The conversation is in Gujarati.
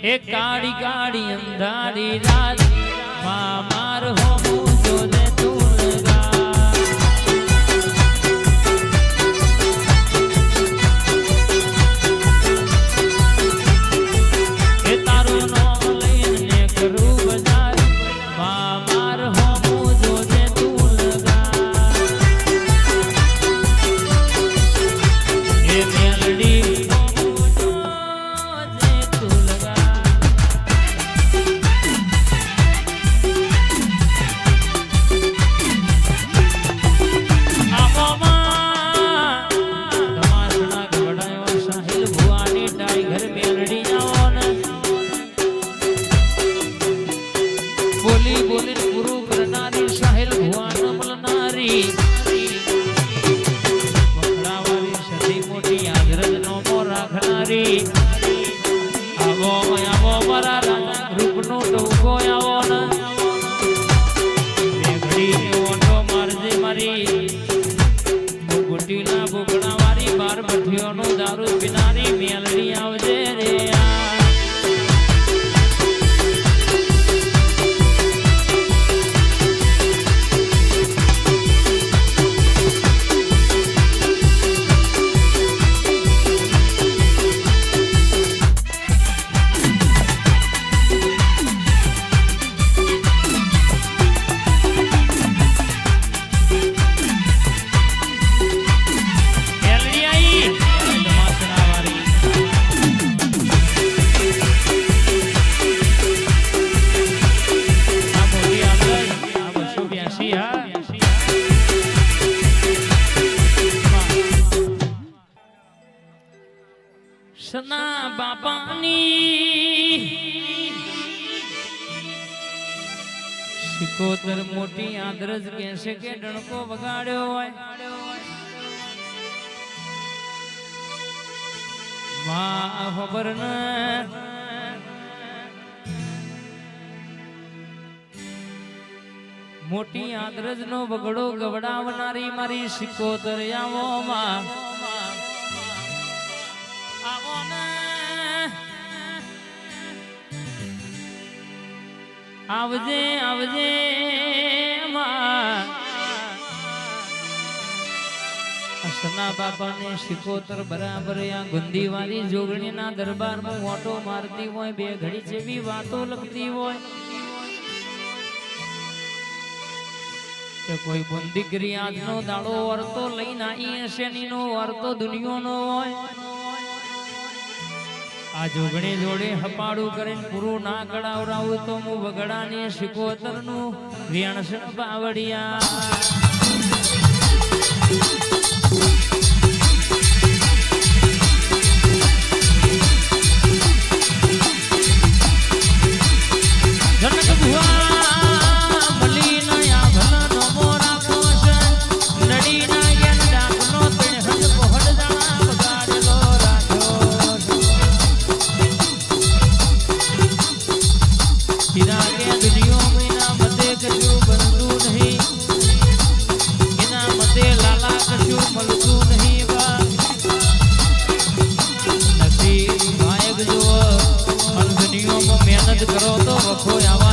એ કાળી કાળી અંધારી રાત માં માર હોમું જોને તું લગા એ તારું નામ લઈને કરું બજાર માં માર હોમું જોને તું લગા એ મેલડી દારૂ પીનારી મેલડી આવજે રે સના બાપાની સિકોતર મોટી આદરજ કહેશે કે ડણકો વગાડ્યો હોય માં ખબર ન મોટી આદરજ નો બગડો ગવડાવનારી મારી સિકોતર આવો માં આવજે આવજે સના બાપાને સિકોતર બરાબર આ ગુંદીવાળી જોગણીના દરબારમાં ઓટો મારતી હોય બે ઘડી જેવી વાતો લખતી હોય કે કોઈ બંદીગરી આજનો દાડો વર્તો લઈને આવી હશે નીનો વર્તો દુનિયાનો હોય આ જોગણી જોડે હપાડું કરીને પૂરું ના કડાવરાવું તો હું વગડાની સિકોતર નું વેણસણ બાવડિયા જનક ભુવા મલી નયા ભલા નો મોરા કોશ નડી ના યન ડાકનો તે હજ પહોડ જાણા બગાડેલો રાખ્યો હીરા કે દુનિયો મહિના મતે કશું બનતું નહીં એના મતે લાલા કશું મળતું નહીં બા નસીબ ગાયક જો દુનિયામાં મહેનત કરો તો વખો આવા